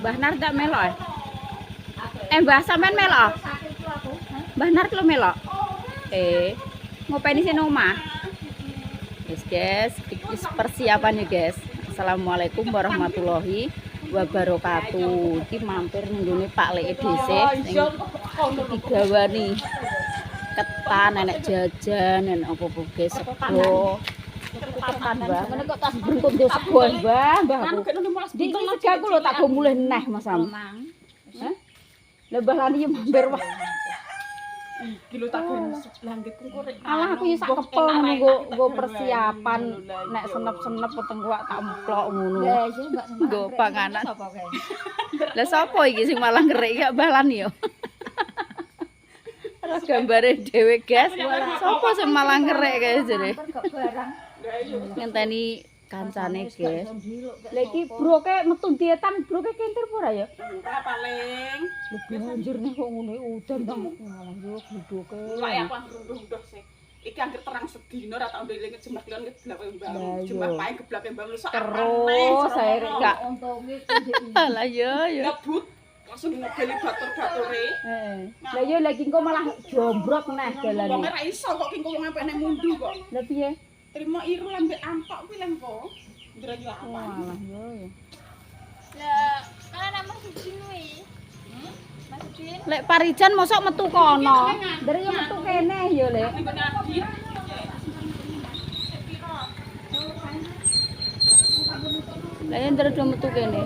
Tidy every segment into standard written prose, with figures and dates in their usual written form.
Mbah Nar tak melok. Mbah sampean melok. Mbah Nar lo melok. Ngopeni sing omah. Guys, iki persiapan ya guys. Assalamualaikum warahmatullahi wabarakatuh. Iki mampir nggone Pak Lek dhisik sing digawani ketan, enek jajan, enek apa-apa guys, sego. Ketan Mbah, ngene kok tas brengkut yo sego Mbah, Mbah aku. Dik iki sego aku lho tak go mulih neh Mas Am. Hah? Lah Mbah Lani yo mampir wae. Iki lho tak ben langgitku korek. Alah aku yo sak kepel ngono nggo persiapan nek senep-senep weteng wak tak emplok ngono. Lah iya Mbak Semar. Nggo panganan. Sapa kae? Lah sapa iki sing malah ngerik gak Mbah Lani yo? Terus gambare dhewe guys. Sapa sing malah ngerik kae jare? Kok barang. Ngenteni kancane guys. Lah iki broke metu dietan broke kentir ora ya? Ora paling. Lebih banjir nih kok ngono udan ta malah yo gluduke. Lek aku ngrunduh sih. Iki anggere terang sedina ora tak ndeling jembah klon geblake Mbak. Lah, Jembah iya. pae geblake Mbak lu sak. Terus saya gak Untunge lah yo yo. Ngebut langsung ngobeli batur-bature. Heeh. Lah yo lagi engko malah jombrok neh Wong dalane. ora iso kok ki wong ampe nek mundu kok. Lah piye? Terima iru ambek antok kuwi lho kok. Ndra yo apa. Walah yo yo. Lah, kan nama Sudin kuwi. Mas Sudin. Lek Parijan mosok metu kono. Ndere yo metu kene yo Lek. Ning ngene Adit. Lah yo ndere do metu kene.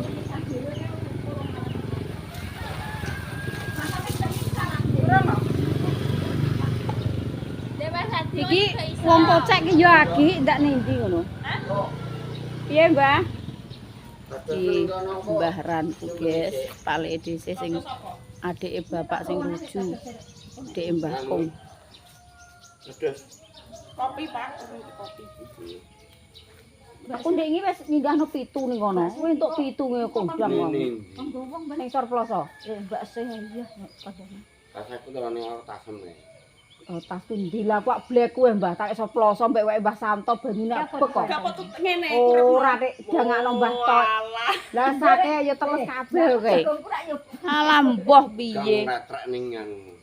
Iki wong kocek ki yo agi ndak nindi ngono. Piye, Mbah? Iki Mbah Ranku, guys, Pak Lek dhisik sing adike bapak sing ruju. Adike Mbah Kong. Kopi Pak, kopi. Aku ndek iki wis ninggahno 7 ning kono. Kuwi entuk 7 kondang kok. Ning Sor Ploso. Mbak Seh iya padane. Rasaku tawane ora tasem nek. Oh, tas pundi lah kok blek kowe Mbah tak iso ploso mbek wae Mbah Santo benine apek kok. Gak potut ngene. Ora nek jangakno Mbah Tok. Lah sake ya teles kabeh kowe. Alah mbah piye. Kang retrek ning anu.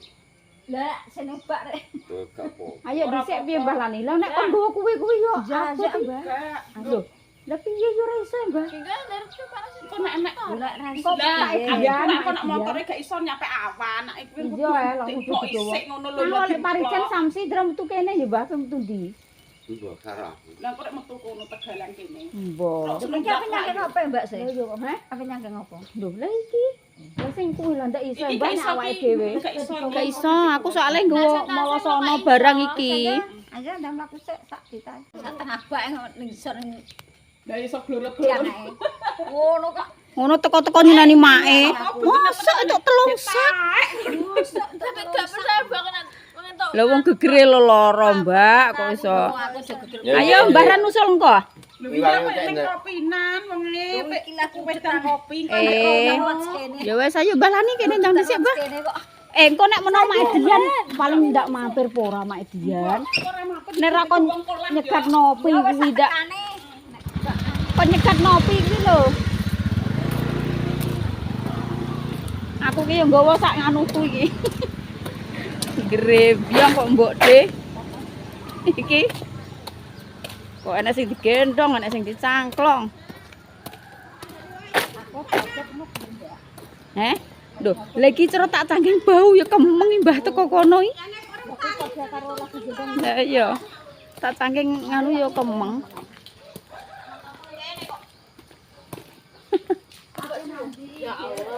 Lah, senebak rek. Gak apa. Ayo dhisik piye Mbah Lani. Lah nek kon nggawa kuwi yo Jajak, Mbah. Lho, lah piye yo ora iso Mbah. Tinggal dari itu panas itu. Kok nek Golek rasi. Kok tak Aku nek kono motore gak iso nyampe awan, nek kuwi Iya ae lho kudu digowo. ngono lho. Kalau lek Parijan Samsi dra metu kene ya Mbah metu ndi? Mbok sarah. Lah kok metu kono Tegalan kene. Mbah. Iki apa nyangke ngopo Mbak Seh? Lha yo heh. Apa nyangke ngopo? Lho lah iki. Lah sing kuwi lah ndak iso Iki Mbah gak iso awake ki. dhewe. Gak iso, aku soalnya nggawa mawa sono barang iki. Aja ndang mlaku sik sak dita. Setengah bak ning isor ning Lah iso glorot-glorot. tiange. Ngono kok. Ngono teko-teko nyinani mae. Mosok entuk telung sak. Tapi gak percaya banget ngentok. Lah wong gegere lo lara, Mbak, kok iso. Aku aja gegel. Ayo Mbah Ran usul engko. Lho iya kok ning kopinan wong ngepek wedan kopi kok Ya wes ayo Mbah Lani kene ndang dhisik, Mbah. Kene kok. Engko nek menawa Mak Edian paling ndak mampir po ora Mak Edian. ora mampir. Nek ra kon nyekat nopi kuwi ndak. Kon nyekat nopi iki lho. Aku ki yo nggawa sak nganuku iki. Grebyang kok mbok De. Iki. Kok ana sing digendong, ana sing dicangklong. Heh? Lho, lagi cerot tak cangking bau ya kemeng Mbah teko kono iki. Lah iya. Tak cangking nganu ya kemeng.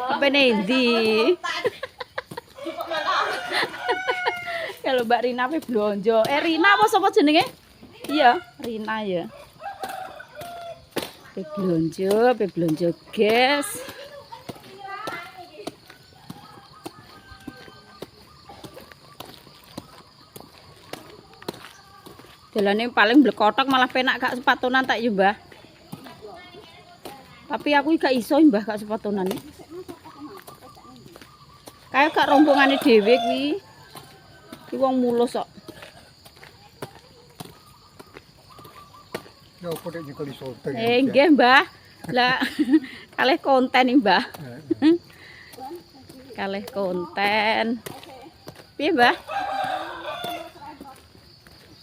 Apa ndi? Kalau Mbak Rina pe blonjo. Rina apa sapa jenenge? Iya, Rina ya. Pe blonjo, guys. Dalane paling blekotok malah penak gak sepatunan tak yo, Mbah. Tapi aku gak iso, Mbah, gak sepatunan. Kayak gak rombongane dhewe kuwi. Ki wong mulus kok. Ya opo nek nyekel iso. Nggih, Mbah. Lah Kalih konten nih, Mbah. Kalih konten. Piye, Mbah?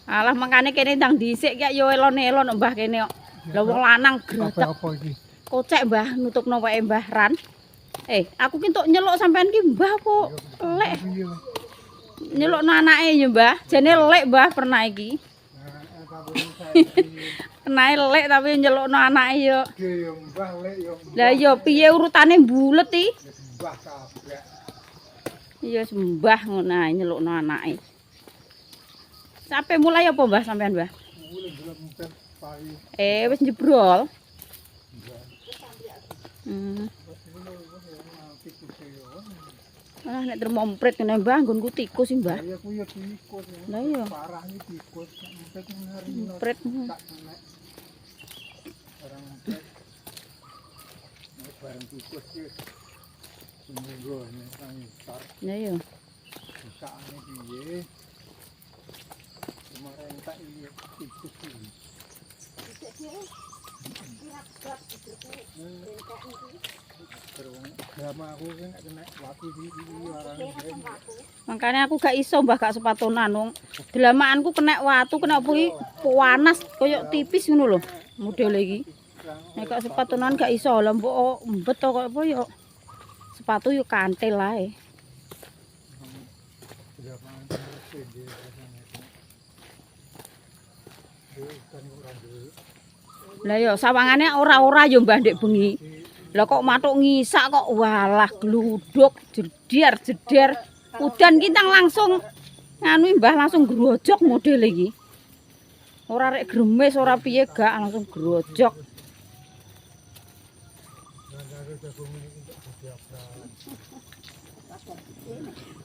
Alah makane kene ndang dhisik kaya yo elon-elon Mbah kene kok. Lah wong lanang gratek. Apa iki? Kocek Mbah nutupno wae Mbah Ran. Aku ki entuk nyeluk sampean ki Mbah kok lek. Nyelukno anake ya Mbah. Jane lek Mbah pernah iki. Pernah lek tapi nyelukno anake yo. Yo mbah lek yo. Lah yo piye urutane mbulet iki? Mbah kabeh. Iya sembah ngono ae nyelukno anake. Sampai mulai apa Mbah sampean Mbah? Mulai bulan empat pagi. Wis jebrol. Ah nek termompret ngene Mbah nggonku tikus sih Mbah. Ya ku yo tikus. Lah iya. Parah iki tikus. Empet ngari. Empret. Tak kena. Orang empet. Nek bareng tikus ki seminggu nek nang ntar. Lah iya. Sakane piye? Kemarin tak iya tikus iki. Drama aku kan kena wati di warane. Makanya aku gak iso Mbah gak sepatunan wong. Delamaanku kena watu kena apa iki panas koyo tipis ngono lho model iki. Nek gak sepatunan gak iso lho mbok mbet to koyo apa yo. Sepatu yo kantil ae. Lah yo sawangane ora-ora yo Mbah ndek bengi. Lah kok matuk ngisak kok walah gluduk jeder. Udan ki tang langsung nganu Mbah langsung grojok model iki. Ora rek gremes ora piye gak langsung grojok.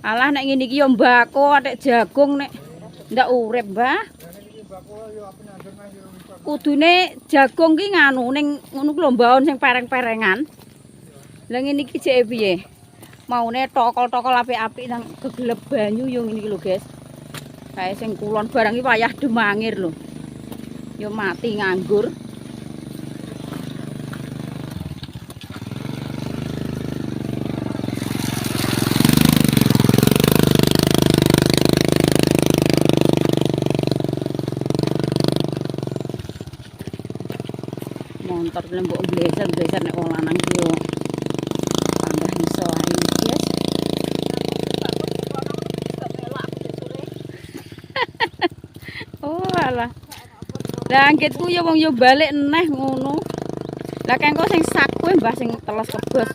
Alah nek ngene iki yo mbako atek jagung nek ndak urip Mbah. Kudune jagung ki nganu ning ngono ku lho mbaon sing pereng-perengan. Lah ngene iki jek piye? Maune tokol-tokol apik-apik nang kegelep banyu yo ngene iki lho, guys. Kae sing kulon barang iki wayah demangir lho. Yo mati nganggur. Montor lembok blazer nek wong lanang ki yo tambah iso ae guys. Oh alah. Lah anggitku yo wong yo balik neh ngono. Lah kengko sing sak kuwi Mbah sing teles kebos.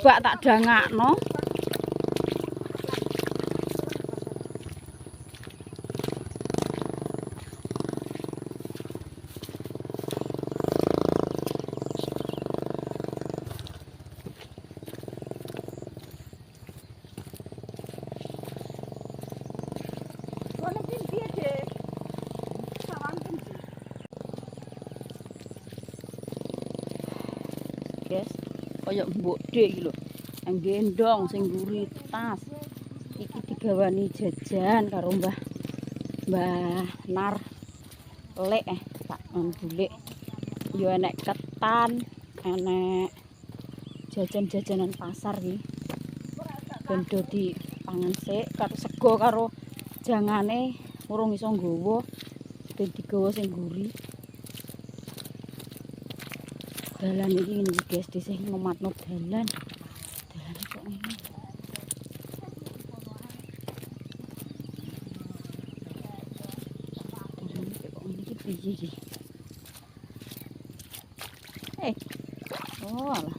Bak tak dangakno. Guys, kaya mbok dek iki lho. Nang gendong sing mburi tas. Iki digawani jajan karo Mbah Nar. Lek tak bulik. Yo enek ketan, enek jajan-jajanan pasar iki. Ben do dipangan sik karo sego karo jangane urung iso nggawa. Ben digawa sing mburi. Dalan iki ngene guys, dhisik ngomatno dalan. Dalane kok ngene. Dalane kok ngene iki piye iki? Oh alah.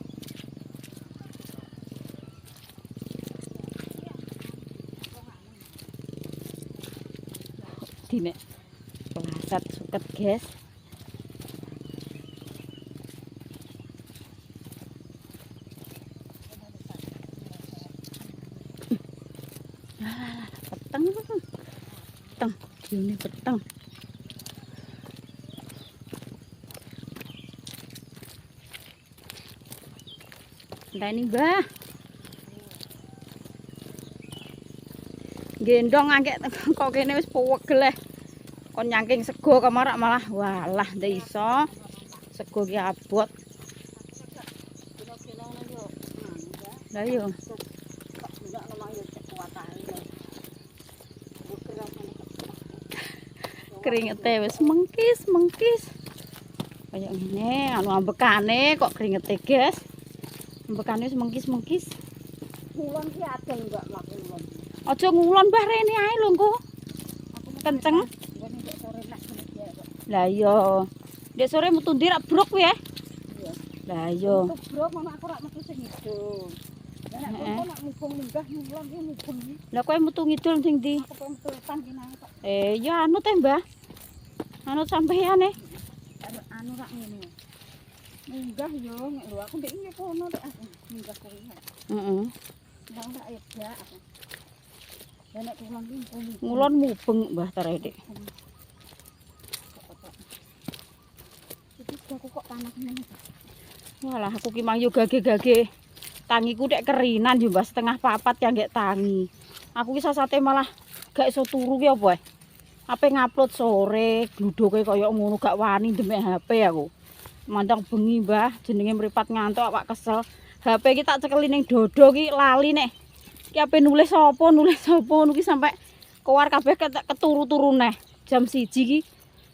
Dine plasat suket guys. Peteng, ini peteng. Nah ini Mbah. Gendong angke kok kene wis pewegel. Kon nyangking sego kemarak malah walah ndak iso. Sego ki abot. Lah yo. Kok enggak memang ya kekuatane. Keringete wis mengkis. Kayak ngene, anu ambekane kok keringete, guys. Ambekane wis mengkis. Ngulon ki adol enggak mlaku ngulon. Aja ngulon Mbah rene ae lho engko. Kenceng. Ngene kok sore nek ngene kok. Lah iya. Dek sore metu ndi rak brok kuwi ya? Iya. Lah iya. Bro, mama aku rak metu sing hidung. Lah nek kok nak mubung munggah ngulon ki mubung. Lah kowe metu ngidul sing ndi? Aku pengen tulisan ki nang kok. Ya anu teh, Mbah. Anu sampeyan e. Anu rak ngene. Munggah yo nek lho aku ndek iki kono rek aku munggah kuwi. Heeh. Lah ora ya aku. Lah nek ngulon ki mubung. Ngulon mubeng Mbah tare Dik. Iki aku kok panas ngene. Walah aku ki mang yo gage-gage. Tangiku nek kerinan yo Mbah setengah papat ya nggek tangi. Aku ki sasate malah gak iso turu ki apa ape ngupload sore gluduke kaya ngono gak wani demek HP aku. Mandang bengi Mbah jenenge mripat ngantuk awak kesel. HP ki tak cekeli ning dodo ki lali nek. Ki ape nulis sapa ngono ki sampe keluar kabeh keturu-turu neh. Jam 1 ki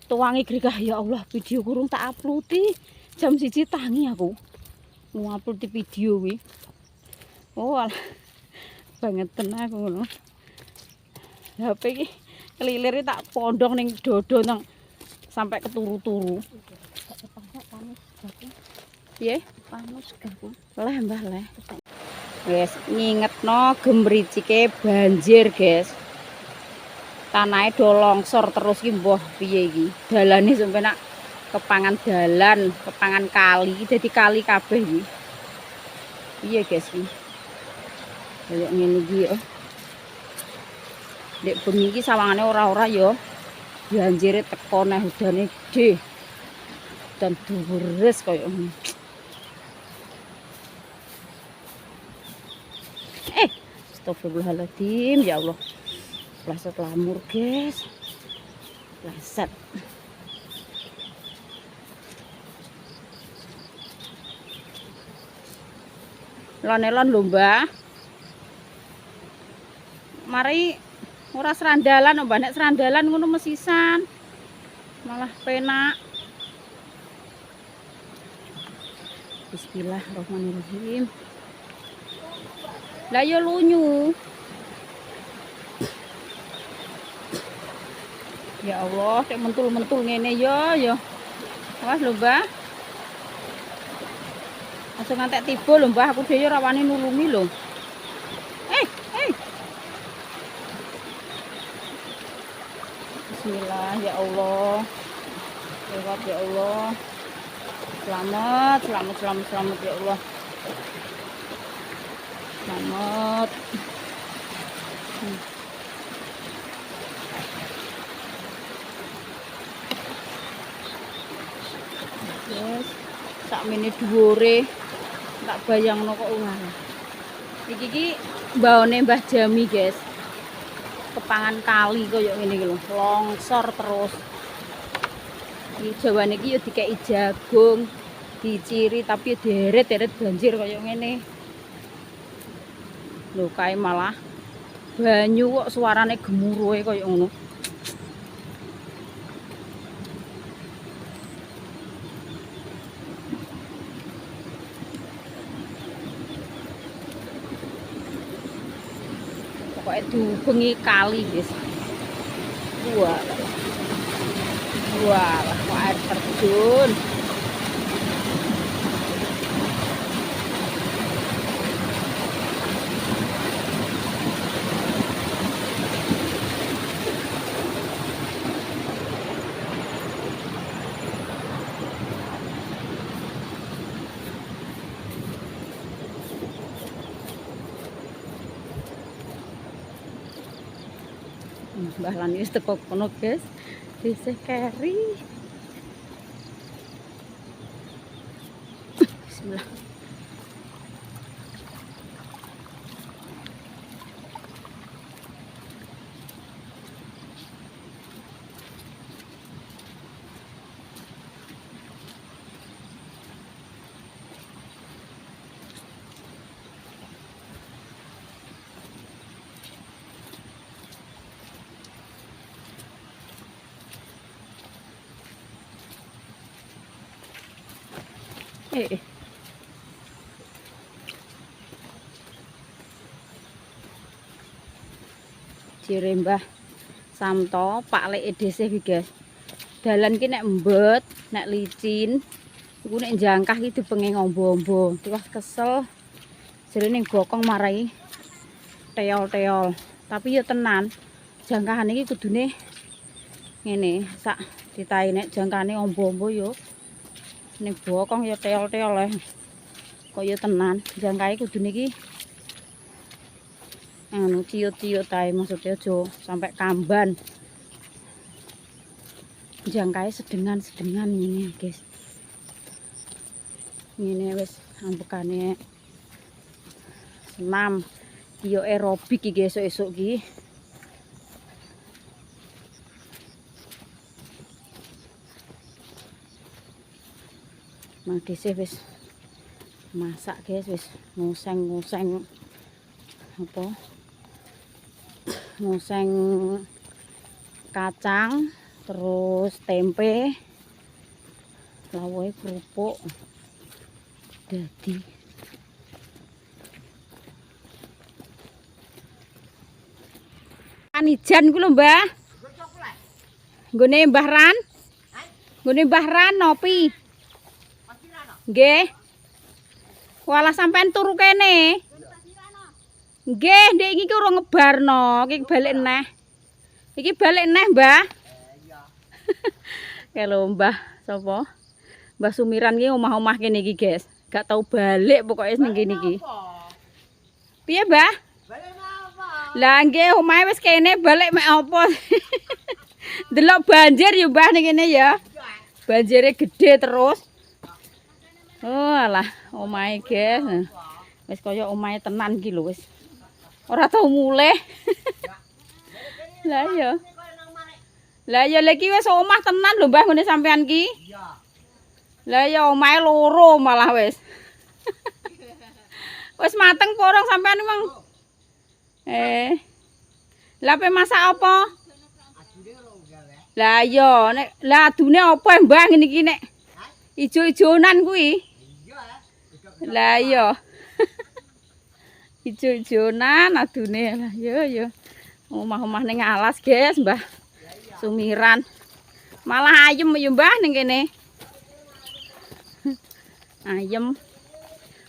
tuwangi gregah ya Allah video kurung tak uploadi. Jam 1 tangi aku. Ngupload di video kuwi. Oh alah. Banget tenan aku ngono. HP ki kelilir tak pondong ning dodo nang sampai keturu-turu. Piye? Panas gaku. Leh Mbah leh. Guys, ngingetno gemricike banjir, guys. Tanahe do longsor terus ki mbah piye iki. Dalane sampe nak kepangan dalan, kepangan kali, dadi kali kabeh iki. Piye guys iki? Kayak ngene iki yo. Dek bengi iki sawangane ora-ora ya. Banjire teko neh udane gedhe. Dan deres kaya ngono. Astagfirullahaladzim ya Allah. Pleset lamur, guys. Pleset. Lon-elon lho, Mbah. Mari ora serandalan, Mbah. Nek serandalan ngono mesisan. Malah penak. Bismillahirrahmanirrahim. Lah yo lunyu. Ya Allah, nek mentul-mentul ngene yo. Awas lho, Mbah. Langsung ngantek tiba lho, Mbah. Aku dhewe ora wani nulungi lho. Bismillah ya Allah. Lewat ya Allah. Selamat ya Allah. Selamat. Yes, sakmene dhuwure tak bayangno kok ora. Iki ki mbaone Mbah Jami, guys. Kepangan kali kaya ngene iki lho, longsor terus. Iki jawane iki ya dikeki jagung, diciri tapi ya deret-deret banjir kaya ngene. Lho kae malah banyu kok suarane gemuruhe kaya ngono. Pokoke diubengi kali, guys. Wah, kok air terjun. Mbah Lani wis teko kono, guys. Isih keri. Bismillah. Jere Mbah Samto, Pak Lek dhisik iki, guys. Dalan ki nek mbet, nek licin, iku nek jangkah iki dipenge ngombo-ombo. Wah kesel. Jere ning bokong marai teol-teol. Tapi ya tenan, jangkahan iki kudune ngene, sak ditahi nek jangkane ombo-ombo yo. Ning bokong ya teol-teol kok ya tenan, jangkahe kudune iki anu ciut-ciut ae, maksudnya aja sampai kamban. Jangkahe sedengan-sedengan ini, guys. Ini wis ambekane senam yo aerobik iki esuk-esuk iki. Mangkese wis masak, guys, wis nguseng-nguseng apa? Nguseng kacang, terus tempe, lawuhe kerupuk. Dadi anijan ku lho, Mbah. Nggone Mbah Ran. Nggone Mbah Ran nopi. Nggih. Walah sampean turu kene. Nggih, ndek iki urung ngebarno, iki balik neh. Iki balik neh, Mbah. Kalau Mbah sapa? Mbah Sumiran iki omah-omah kene iki, guys. Gak tau balik pokoknya ning kene iki. Piye, Mbah? Balik apa? Lah nggih, omahe wis kene, balik mek apa? Delok banjir ya, Mbah, ning kene ya. Banjire gede terus. Oh, alah, omahe, guys. Wis kaya omahe tenan iki lho wis. Ora tau mulih. Lah ya. Lah ya lagi wis omah tenan lho Mbah ngene sampean ki. Iya. Lah ya omahe loro malah wis. Wis mateng porong sampean emang. Lah pe masak apa? Lah ya nek lah adune apa Mbah ngene iki nek ijo-ijonan kuwi. Iya. Lah ya. Ijo-ijonan adune lah ya. Omah-omah ning alas, guys, Mbah Sumiran. Malah ayem ya, Mbah, ning kene. Ayem.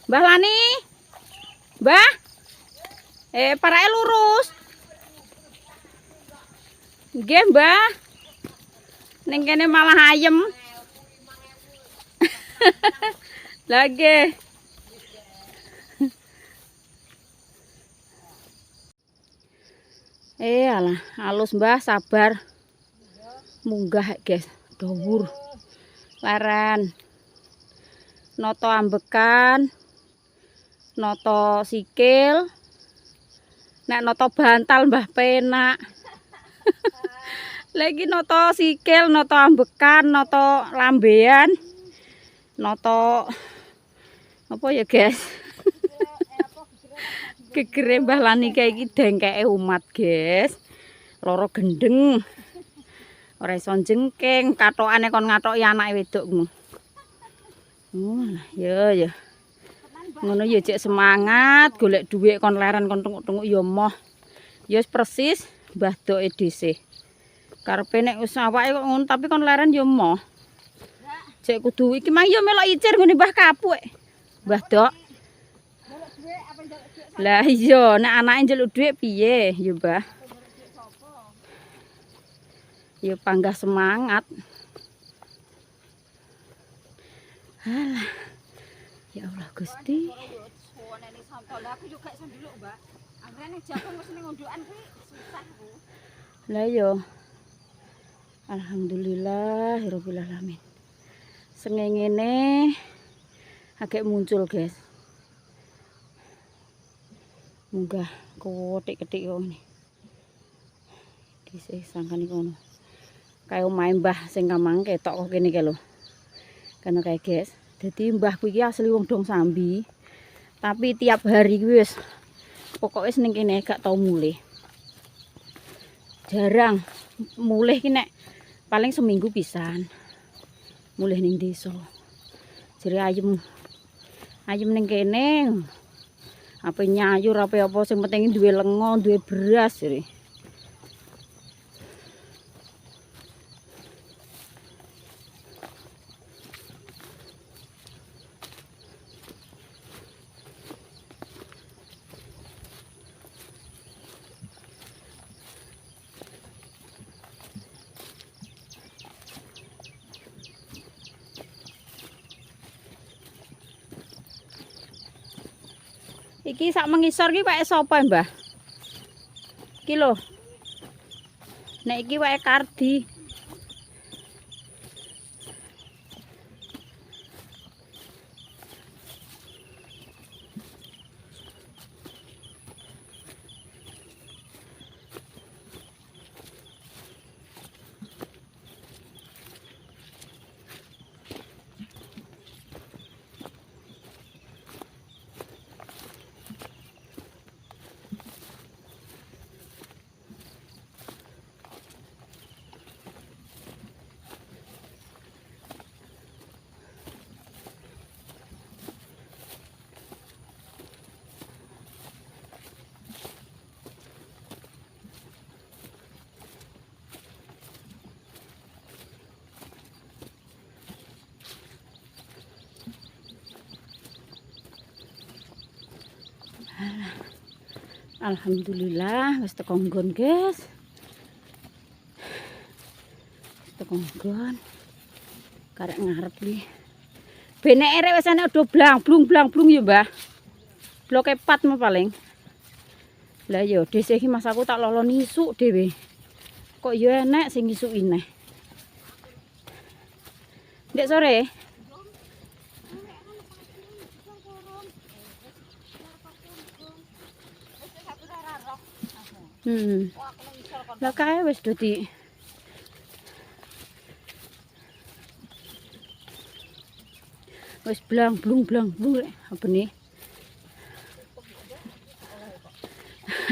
Mbah Lani. Mbah. Parake lurus. Nggih, Mbah. Ning kene malah ayem. Lagi. Alah, halus Mbah, sabar. Munggah, guys, dhuwur. Leren. Noto ambekan. Noto sikil. Nek noto bantal Mbah penak. Lagi noto sikil, noto ambekan, noto lambean. Noto apa ya, guys? Gegere Mbah Lani kayak iki dengkeke umat, guys. Loro gendeng. Ora iso jengking, katokane kon ngatoki anake wedok ngono. Ya. Ngono ya cek semangat, golek dhuwit kon leren kon tunguk-tunguk ya moh. Ya wis persis Mbah Doke dhisik. Karepe nek wis awake kok ngono tapi kon leren ya moh. Cek kudu iki mang ya melok icir ngene Mbah Kapuk. Mbah Dok. Lah iya, nek anake njaluk dhuwit piye, ya Mbah? Ya panggah semangat. Alah. Ya Allah Gusti. Aku juga sendiri, Mbak. Angrene jagung wis ning ngondokan kuwi susah ku. Lah iya. Alhamdulillahirabbil alamin. Sengengene agak muncul, guys. Munggah ketik-ketik ngene. Dhisik sangkane kono. Kaya omahe Mbah sing kamang ketok kok kene iki lho. Karena kayak guys. Dadi Mbah kuwi iki asli wong Dong Sambi. Tapi tiap hari kuwi wis pokoke ning kene gak tau mulih. Jarang mulih ki nek paling seminggu pisan. Mulih ning desa. Jere ayem Ayam ning kene. Apa nyayur apa sing penting duwe lenga, duwe beras jare. Iki sak mengisor iki wae sapa, Mbah? Iki lho. Nek iki wae Kardi. Alhamdulillah wis teko nggon, guys. Wis teko nggon. Karek ngarep iki. Benek erek wis ana do blang-blung ya, Mbah. Bloke 4 mah paling. Lah yo dhisik iki Mas aku tak lolo nisuk dhewe. Kok yo enek sing ngisuki neh. Ndek sore. Lah kae wis dadi wis blung apa nih?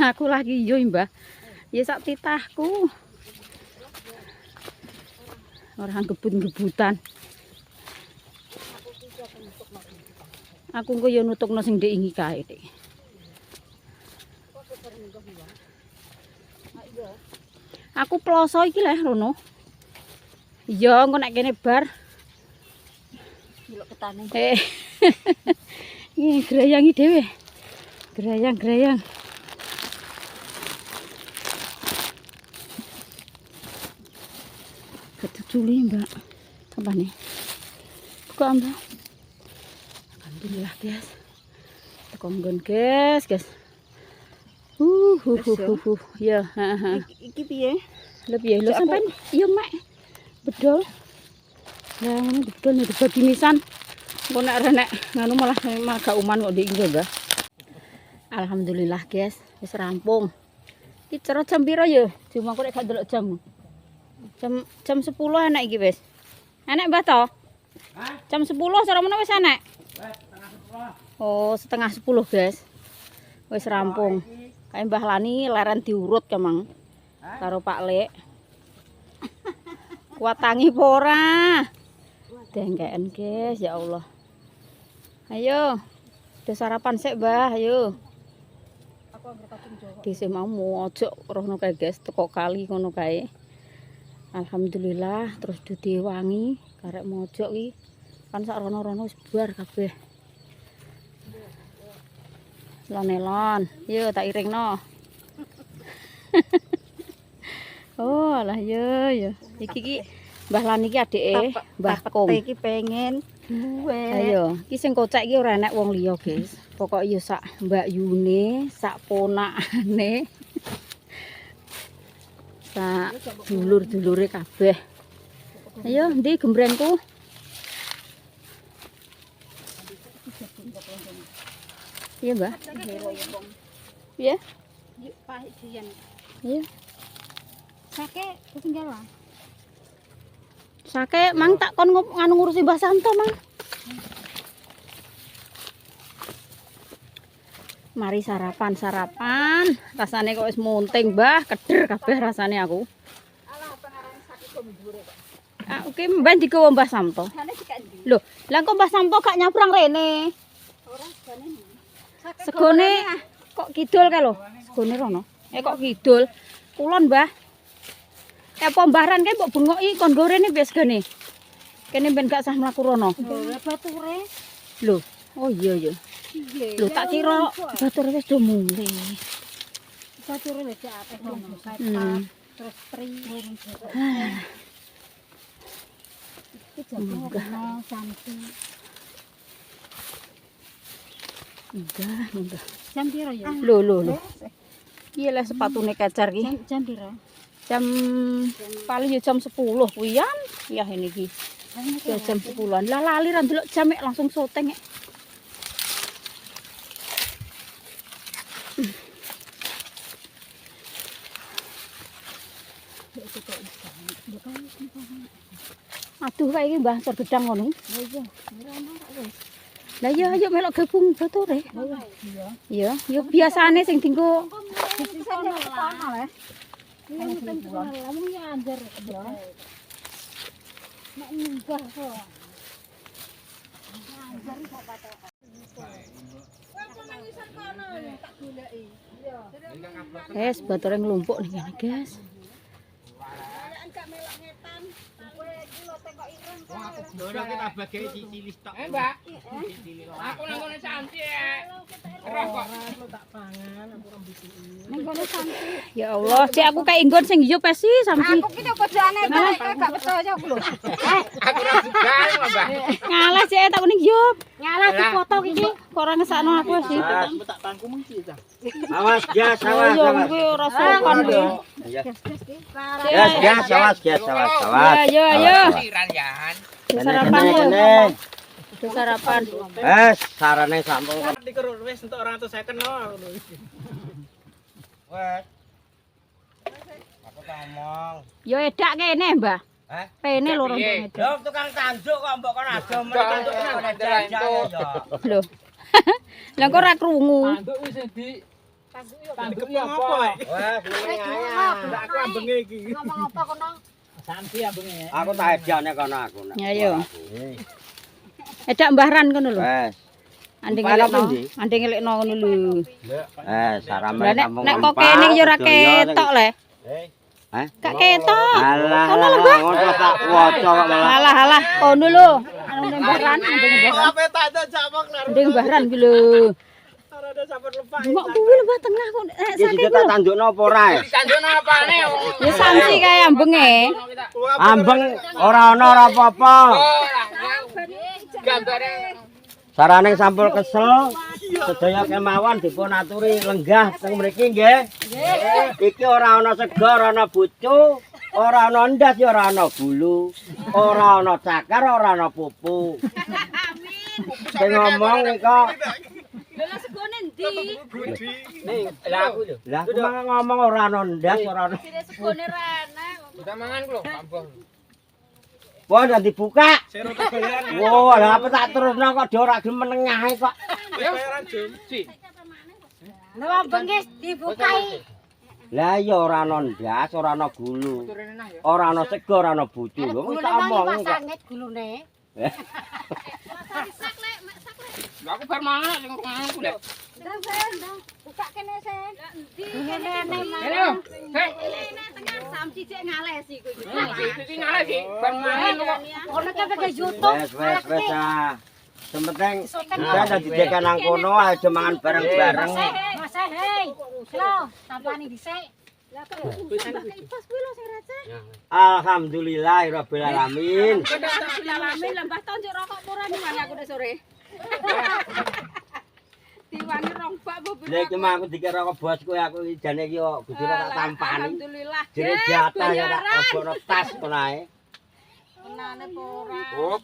Aku lagi yo, Mbah. Ya sak titahku. Orang gebut-gebutan. Aku engko yo nutukno sing ndek ingi kae, Dik. Aku ploso iki leh rono. Iya, engko nek kene bar. Delok ketane. Iki grayangi dhewe. Grayang. Ketuculi, Mbak. Apa nih? Buka, Mbak. Alhamdulillah, guys. Tekonggon, guys. Ya, Iki piye? Lebih lho sampean iya mek. Bedol. Lah ngono bedol nek dibagi misan. Engko nek renek nganu malah gak uman kok ndek iki, Mbah. Alhamdulillah, guys, wis rampung. Iki cara jam piro ya? Cuma aku nek gak ndelok jam. Jam 10 enak iki wis. Enak, Mbah to? Jam 10 cara meneh wis enak. Oh, setengah 10, guys. Wis rampung. Kayak Mbah Lani leren diurut kemang karo Pak Lek. Kuat tangi pora. Dengkeken, guys, ya Allah. Ayo. Udah sarapan sik, Mbah, ayo. Aku ambil kacang Jawa. Dhisik mau mojok rono kae, guys, teko kali ngono kae. Alhamdulillah terus dadi wangi karek mojok iki. Kan sak rono-rono wis bubar kabeh. Lonelon, yo tak iringno. Oh, alah yo. Iki Mbah Lan iki adike Mbah Kong. Iki pengen duwe. Ayo, iki sing kocek iki ora enek wong liya, guys. Pokok yo sak Mbak Yune, sak ponakane. Sak dulur-dulure kabeh. Ayo, ndi gembrengku? Iya, Mbak. Iya? Yuk, Pak Dian. Iya. Sake ketinggal lah. Sake mang tak kon nganu ngurusi Mbah Santo, Mang. Mari sarapan. Rasane kok wis munting, Mbah. Keder kabeh rasane aku. Alah pengarane sake kok dhuwur kok. Ah, oke, Mbah digawa Mbah Santo. Jane dikandi. Loh, lah kok Mbah Santo gak nyabrang rene? Segone kok kidul kae lho. Segone rono. Kok kidul. Kulon, Mbah. Apa mbaran kae mbok bengoki kon gorene wis gene. Kene ben gak sah mlaku rono. Bature. Lho, oh iya ya. Lho tak kira batur wis do mulih. Bature wis apik rono. Terus pri urung jero. Iki jago ono santi. Enggak. Jam piro ya? Lho. Iya lah sepatune kacar ki. Jam piro? Jam paling ya jam 10 kuwian. Ya ini ki. Ya jam 10-an. Lah lali ra ndelok jam mek langsung syuting. Aduh kayak iki Mbah sor gedang ngono. Lah iya ayo melok gabung bature. Iya, yo biasane sing dienggo Sisane kono le. Iya mesti kono. Lamun ya anjar ya. Nek munggah kok. Anjar kok patok. Bature nglumpuk nih kan, guys. Ora kita bagi cici stok. Mbak. Aku nang ngene santi roh kok. Tak pangan aku rembisi. Ning kono santi. Ya Allah, cek aku kayak inggon sing yo pesi sampe. Aku ki kojane gak percaya aku lho. Aku ra juga Mbak. Ngalah cek tak ning yo. Ngalah dipoto iki. Kok ora ngesakno aku sih. Tak pangku mengki ta. Awas gas, Oh awas. yo kuwi ora sopan lho. Gas, awas. Ayo. Pikiran yan. Sarapan yo. Sarapan. Sarane sampun. Diker wis entuk 250 no. Wes. Aku tak ngomong. Yo edak kene, Mbah. Hah? Pene loro edak. Lho tukang tanduk kok mbok kon ado meneh ya. Lho. Lah kok ora krungu. Tanduk wis di tanduk apa? Wes ngene ae. Aku ambenge iki. Ngomong apa kono? Santi ambenge. Aku tak edane kono aku. Ayo. Edak Mbah Ran ngono lho. Wes. Andeng Para ngelekno. pundi? Andeng ngelekno ngono lho. Sarame Lah nek sampun. nek kok kene yo ora ketok le. Hah? Gak ketok. Alah, ngono tak waca kok malah. Halah, kono lho. Anu Mbah Ran, andeng Mbah Ran. Apa tanduk jamak lar. Andeng Mbah Ran ki lho. Ora ada sampun lepak. Mbok kuwi lho Mbah tengah kok Ya sing tak tandukno apa ora? Ditandukno apane? ya sanksi kae ambenge. Ambeng ora ana ora apa-apa. Gambare Sarane sampul kesel, sedaya kemawon dipun aturi lenggah teng mriki nggih. Iki ora ana sego, ora ana bucu, ora ana ndas, ya ora ana bulu, ora ana cakar, ora ana pupu. Sing ngomong kok Lah segone ndi? lah aku lho. lah aku mah ngomong ora ana ndas, ora ana. Segone rene. Udah mangan ku lho, Mbah. Wah, udah dibuka. Sero tegelan. Wah, lah apa tak terusno kok dia ora gelem menengahe kok. Bayaran jumci. Lha bengi dibukai. Lah ya ora ana ndas, ora ana gulu. Ora ana sego, ora ana bucu. Lho wis tak omong kok. Sangit gulune. Lah aku bar mangan sing mangan ku lho. Buka kene sen. Ayo. Hei. Samsi cek ngalesi kuwi. Iki ngalah sih. Bar mangan kok. Kono ke pakai YouTube. Wes ah. Sementing kita dadi dekan nang kono aja mangan bareng-bareng. Mas hei. Lo, tampani dhisik. Alhamdulillahirabbil alamin. Alhamdulillah lah Mbah tonjuk rokok murah ning aku nek sore. Diwangi rong bak mbok. Lha iki mah aku dikira kok bosku aku iki jane iki kok bujune tak tampani. Alhamdulillah. Jere jatah ya tak obono tas kono ae. Menane ora. Oh,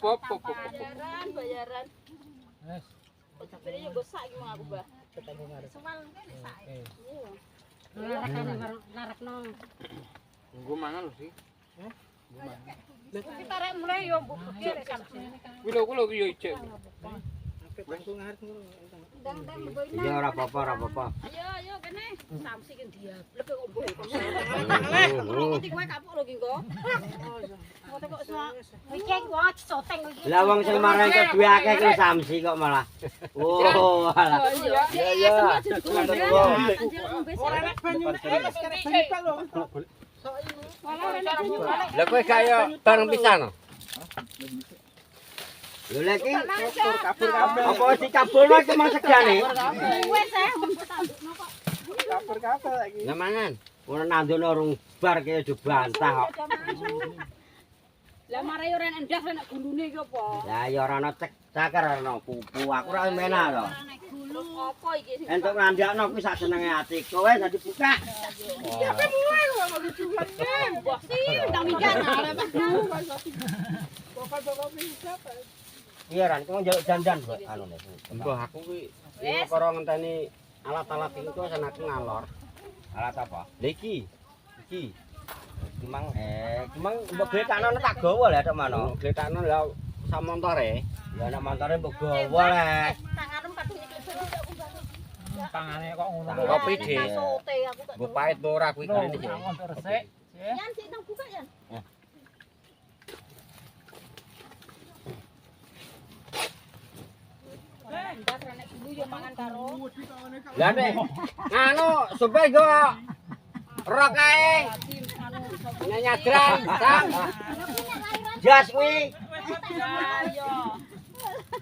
Bayaran. Wes. Jadi yo go sak iki mau aku, Mbah. Sewal kene sak. Narekno. Nunggu mangan lho sih. Kita rek mulai yo mbok Kulo yo ijek. Ya ora apa-apa, ora apa-apa. Ayo kene. Samsi ki diablek kok mbuh kok. Hmm. Iki kowe kapuk lho ki kok. Kok kok iki wah soteng iki. Lah wong sing marani duwe akeh ki samsi kok malah. Oh, alah. Ya ya. Ora nek banyune wis kare banyu lho. Lah kowe gak yo bareng pisan. Lho lek iki kabur kabeh. Apa dicabulno iki mang segane? Wis kabur lagi. Lah mangan. Ora nandono rung bar ki aja bantah kok. Lah marai ora endah nek gulune iki apa? Lah ya ora ana caker ora ana pupu. Aku ora menah to. Gulu apa iki sing Entuk ngandakno kuwi sak senenge atiku wis dadi buka. ya kan mulai kok mbah sih ndang mikir. Iya Ran, kok njaluk dandan kok anu nek. Mbah aku kuwi perkara ngenteni alat-alat iki kok sen aku ngalor. Alat apa? Lha iki. Iki. Cumang cumang mbok gletakno tak gawa lho tok mano. Gletakno lha sak montore. Ya nek montore mbok gawa lek. Tanganmu kadung nyekil aku banget. Tangane kok ngono. Kopi dhe. Sote aku tak. Mbok pahit ora kuwi kene iki. Ngontor resik. Yan sik nang buka yan. Ndak renek dulu yo mangan karo. Lah nek anu supir go rok ae. Nyadran, Sam. Jas kuwi. Ayo.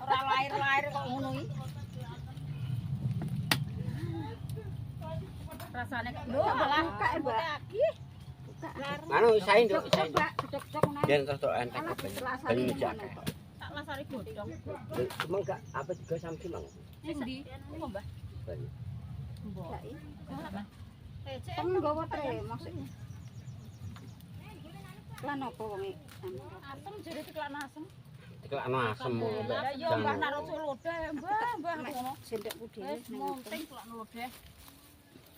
Ora lair-lair kok ngono iki. Rasane kok lho malah buka lagi. Anu isain nduk, isain. Cocok nang. Yen terus tok entek kok. Ben njak. Tak lasari godhong. Cuma gak apa juga sampe mang. Endi? Mbah. Mbah. Temen gawa tre maksudnya. Lan apa wong iki? Asem jare diklan asem. Dikelakno asem. Lah yo mbah naruh lodeh, mbah ngono. Sendekku dhewe Wis monting kelakno lodeh.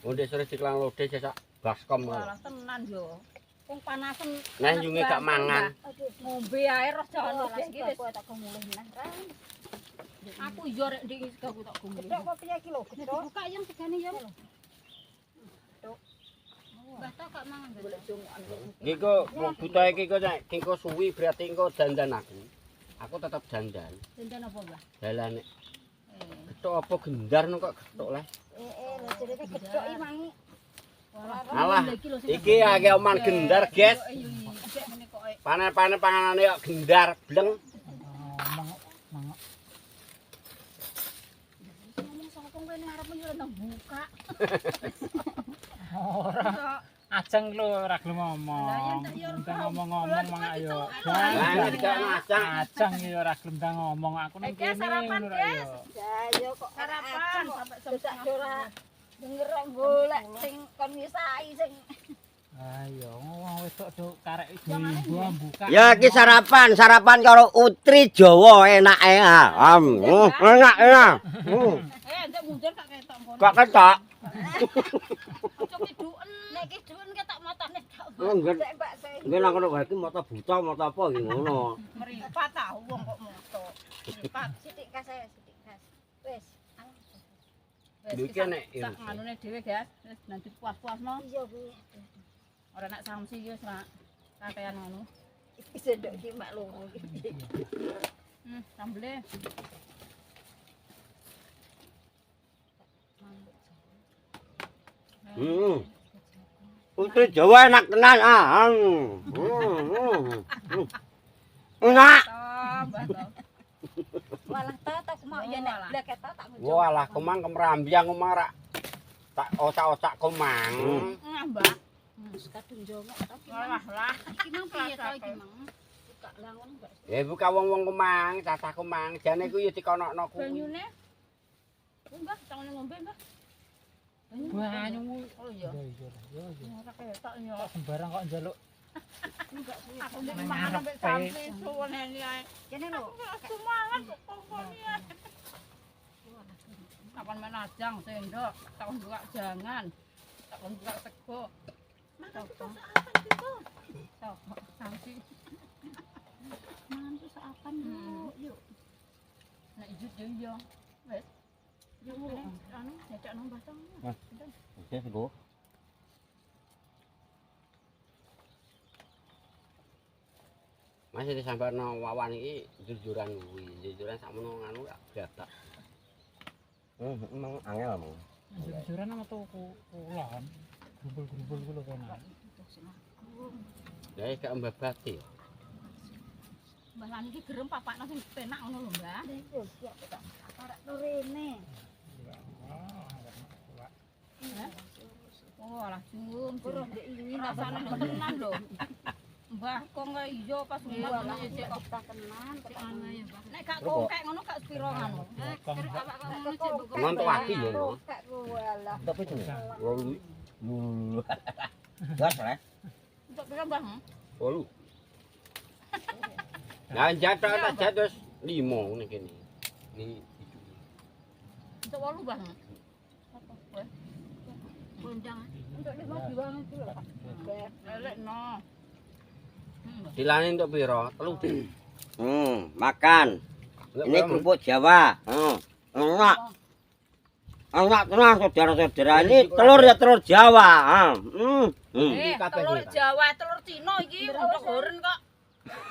Onde sore diklang lodeh sesak baskom. Walah tenan yo. Wong panasen. Nah yunge gak mangan. Ngombe ae roh jalan lodeh iki wis. tak mulih meneh. Aku yo rek ndek iki aku tak gumuli. Tok kok piye iki lho? Buka yang segane ya. Mbah tok gak mangan. Iki kok buta iki kok nek kengko suwi berarti engko dandan aku. Aku tetep dandan. Dandan apa, Mbah? Dalah nek getok apa gendar no kok getok leh. Lho jerene gedhok iki mangi. Alah, iki akeh oman gendar, guys. Panen-panen panganane kok gendar bleng. Buka. Ora. Ajeng lho ora gelem ngomong. Ndang ngomong-ngomong mang ayo. Lah iki gak ngacang. Ajeng ya ora gelem ndang ngomong aku ning kene ngono ra ya. Ya yo kok Sarapan sampai sak ora denger golek sing kon ngisai sing Ayo wong wedok do karek ibu buka. Ya iki sarapan karo utri Jawa enake. Enak enak. Ndek mundur tak ketok ngono. Kok ketok? Ojo kiduen. Nek kiduen ketok matane tak. Enggak. mbak saya. Enggak nak ngono iki mata buta mata apa iki ngono. Meripat tahu wong kok moto. Meripat. Sithik kas ae, sithik kas. Wis. Lho iki nek sak nganune dhewe, guys. Wis nanti puas-puasno. Iya kuwi. Ora nak samsi iki wis rak kakean ngono. Iki sendok iki mak loro iki. Sambele. Utri Jawa enak tenan Enak. Walah ta mau ya nek blek eta tak ngono. Walah kemang kemrambiang omah rak tak otak-otak kemang. Ngambak. Wis kadung jongok tapi Lah. Iki mang piye to iki mang? buka langon mbak. Ya buka wong-wong kemang, cacah kemang, jane ku ya dikonokno kuwi. Banyune. Mbah, tangone ngombe, Mbah. Banyu. Oh iya. Yo. Ora ketok yo. Kok sembarang kok njaluk. Aku ndek mangan ambek sampe suwene ae. Kene lho. Aku mangan kok kongkoni ae. Kapan main ajang sendok, takon buka jangan. Takon buka sego. Makan saapan gitu. Sok, samsi. Mangan tuh saapan yuk. Nek ijut yo iya. Wes. Yo anu nyecak nang batang. Wis nggo. Masih disampaikan wawan iki jujuran kuwi, jujuran sakmono anu gak gatak. Emang angel emang. Jujuran sama tuh kulon. Grumbul-grumbul ku lho kono. Ya gak mbabati. Mbah lan iki gerem papakno sing penak ngono lho, Mbah. Yo siap ta. Arek rene. Oh, alah jum. Kurang ndek ini Rasane tenan lho. Mbah kok nggak ijo pas Iya mbah lah, nyecek kok. tak kenal, Anu ya, Mbah. Nek gak kokek ngono gak sepiro anu. Kerep awak ngono cek buku. Ngontok aki lho. Kokek kuwi lah. Entuk pitu. Wolu. Gas lah. Untuk piro, Mbah? Wolu. Nah, jatuh atas jatuh 5 ngene kene. Ini Untuk 8, Mbah. Wes. Bondang. Untuk 5 jual itu lho. Lelek no. dilane untuk piro? 3. Makan. Ini kerupuk Jawa. Enak. Enak tenang saudara-saudara. Ini telur ya telur Jawa. Telur Jawa, telur Cina iki ndok goren kok.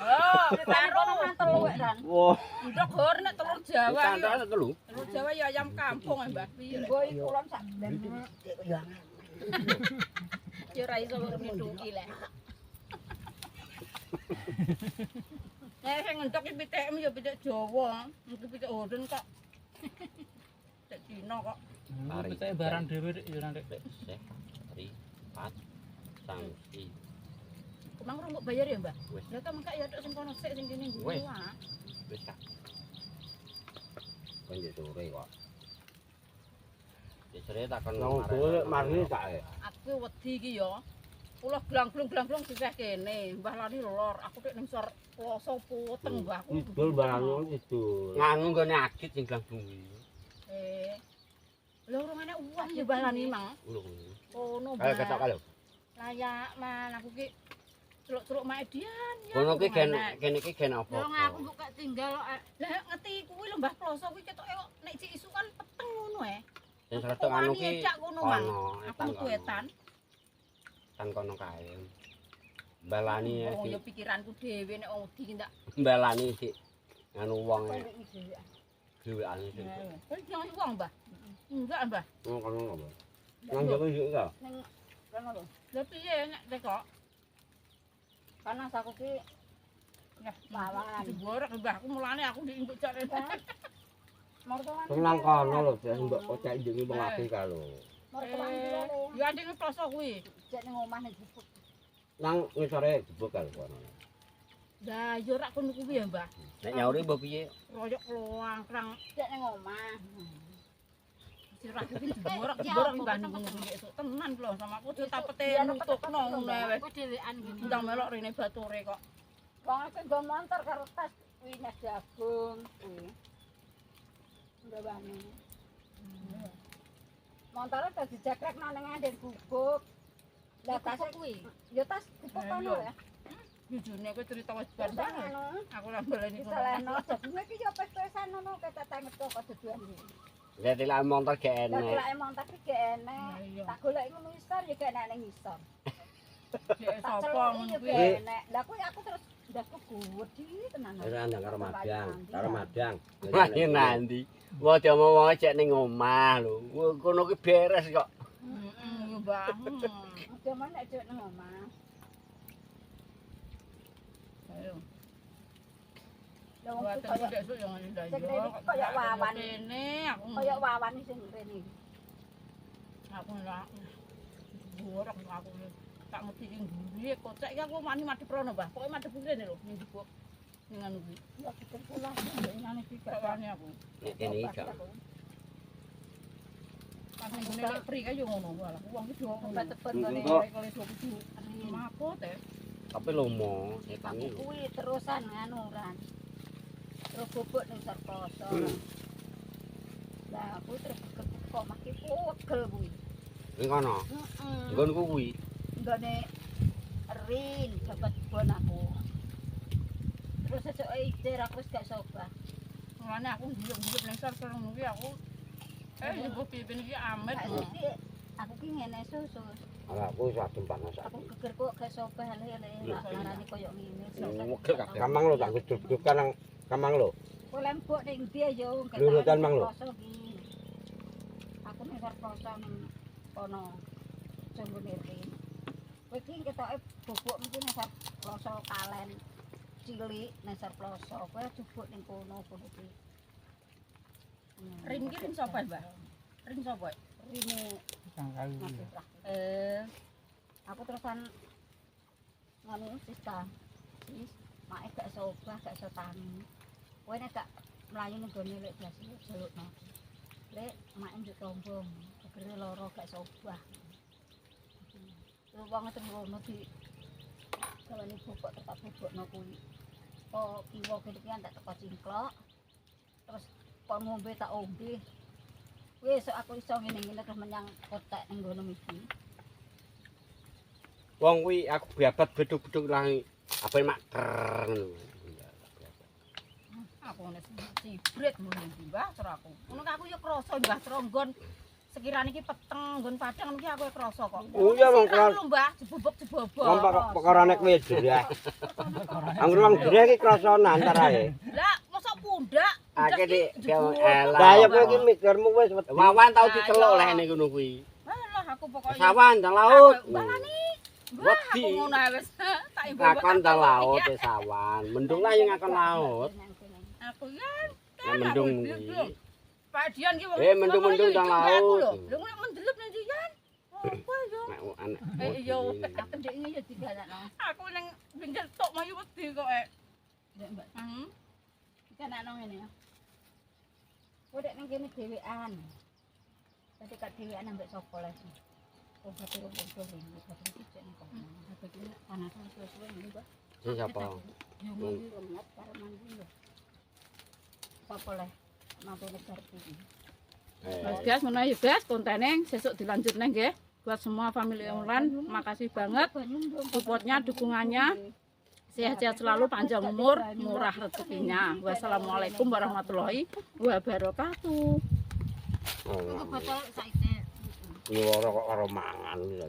Oh, karo mantel wek kan. Wah, Ndok goren nek telur Jawa iki. tantang telu. Telur Jawa ya ayam kampung ya, Mbah. Piye? Boy kulon sak ben. Ya ora iso ngeduki lek. Nek sing ngendok iki pitikmu ya pitik Jawa, iki pitik Hoden kok. Pitik Cina kok. Kita barang dhewe ya nanti. Seri, 4, sanksi. Kemang rong bayar ya, Mbah? Wis. Lah kok mengkak ya tok sing kono sik sing kene Wis. nggo. Wis tak. Kan yo sore kok. Wis sore tak kon mari tak. Aku wedi iki ya. Kula glang-glung sisih kene. Mbah lani lor, aku tek ning sor ploso poteng mbahku. Idul barang idul. Nganu gone agit sing glang bungi. Lho ora enek uang ya Mbah lani mang. Ono Mbah. Ayo ketok kalau. Layak man aku ki celuk-celuk mak Edian ya. Kono ki kene iki gen apa? Lho aku buka tinggal lah ngerti kuwi lho Mbah ploso kuwi ketoke kok nek cik isu kan peteng ngono Sing sretok anu ki cak ngono mang. kono. Aku tuwetan. Tan kono kae. Balani Oh iki. ya pikiranku dhewe nek wong wedi ndak. Balani sik anu wong dheweane sik. Wis nang wong Mbah. Enggak Mbah. Oh kono apa? Nang jero iki enggak. Ning kono lho. Lah piye nek kok Panas aku ki ya lawan. diborok mbahku mulane aku diimbuk cak. Mertuan. Nang kono lho, mbok kocek njenge wong akeh kalau. Mertuan iki Ya anjing ploso kuwi. jek ning omah ning jupuk. Nang ngisore jebuk kalau kono. Lah ya ora kono kuwi ya Mbah. Nek nyauri mbok piye? Royok loang-krang Jek ning omah. sirah iki diborok mbah nunggu esuk tenan lho sama aku ditapete nutukno ngono wis. Dhewean ngene. Ndang melok rene bature kok. Wong aku nggo montor karo tas kuwi nes jagung kuwi. Ndawani. Montore tas dijekrek nang ngandhen bubuk. Lah tas kuwi, ya tas dipokono ya. Jujune kowe cerita wis bar banget. Aku ora baleni ngono. Seleno jagung iki ya pes-pesan ngono ketek tanget kok keduduan iki. Lihat ilak montor gak Lah enek. golek montor iki gak enek. Tak golek ngono isor ya gak enek ning isor. Dek Tak sapa celuk ngono iki kuwi. gak enek. Lah kuwi aku terus ndasku gudi tenan. Wis andang karo madang, Ayo nanti. Wong diomong wong cek ning omah lho. Kono ki beres kok. Heeh, Mbah. Aja men nek jek nang omah. Ayo. Lah wong Buat iki koyo esuk yo ngene ndak Sing yo. rene iki koyo wawan. Rene aku. koyo wawan sing rene. Aku ora borok aku tak ngerti iki mburi kocek iki aku mani madhep rono Mbah. Pokoke madhep rene lho ning jebuk. Ning anu kuwi. Ya pikir kula Ngene iki gak wani aku. Nek kene iki gak. Pas ning ngene lek pri kae yo ngono wae. Wong iki yo tebet-tebet Engko. kali kudu mapot ya. Tapi lomo, setan iki. kuwi terusan anu kan. Terus bubuk ning sarkoso. Lah aku terus kok maki pegel kuwi. Ning kono. Heeh. Nggonku kuwi. Nggone Rin dapat bon aku. Terus sesuke itir aku wis gak sobat. Mulane aku ndiyuk-ndiyuk ning sor-sor kuwi aku nyebut pipi iki amit. Aku ki ngene susu. Aku wis adem panas Aku geger kok gak sopo lele larane koyo ngene. Mugel kamang lho tak geduk kan kamang lho. Kowe lembok ning ndi yo Lho, kan, Mang, lho. Aku ning Sarkoso ning kono. Jonggone rin. Kowe ki ketoke bubuk mesti ning Sarkoso Kalen. Cilik ning Sarkoso. Kowe jebuk ning kono iki. Ring ki ring sapa, Mbah? Ring sapa? Rine Kang kayu. aku terusan nganu Siska. Sis, mak gak iso obah, gak iso tani. Kowe nek gak mlayu ning gone lek blas jelukno. Lek mak njuk tombong, gegere lara gak iso obah. Lu wong ngono di kalane bubuk tetap bubukno kuwi. Kok kiwa kene tak teko cingklok. Terus kon ngombe tak ombe. Wis aku iso ngene-ngene terus menyang kotek ning ngono iki. Wong kuwi aku bebat beduk-beduk lah apa mak ter. Aku ngene cibret muni iki, Mbah, cara aku. Ngono aku ya krasa, Mbah, tronggon sekirane iki peteng nggon padang iki aku krasa kok. Oh iya wong krasa lho, Mbah, jebobok-jebobok. Wong pekarane kuwi jerah. Angger wong jerah iki krasane antarae. Lah, mosok pundak. Akeh dik elah. Lah ya kowe iki mikirmu wis wawan tau diceluk leh ning ngono kuwi. Alah, aku pokoke Sawan teng laut. Balani. Aku Wedi. ngono ae wis. Tak ibu. Ngakon teng laut sawan. Mendung lah yang ngakon laut. Aku kan. Lah mendung kuwi. Pak Dian ki wong. Mendung-mendung teng laut. Lho nek mendelep ning Dian. Apa yo? Nek anak. Yo, Aku ndek ngene yo digalakno. aku ning pinggir tok mayu wedi kok. Ndek Mbak, Hmm. digalakno ngene ya. Kowe nek ning kene dhewean. Dadi gak dhewean ambek sapa les. Oh, betul betul ini. Betul iki ning kono. Betul panasan suwe-suwe ngene, Mbak. Sing sapa? Yo mandi remet karo mandi yo. Sapa les? Mampu negar iki. Guys, ngono ya guys, kontene sesuk dilanjut neng nggih. Buat semua family Umran, makasih banget supportnya, dukungannya. Sehat-sehat selalu, panjang umur, murah rezekinya. Wassalamualaikum warahmatullahi wabarakatuh. Iku botol saiki. Nyuwara kok karo mangan ya.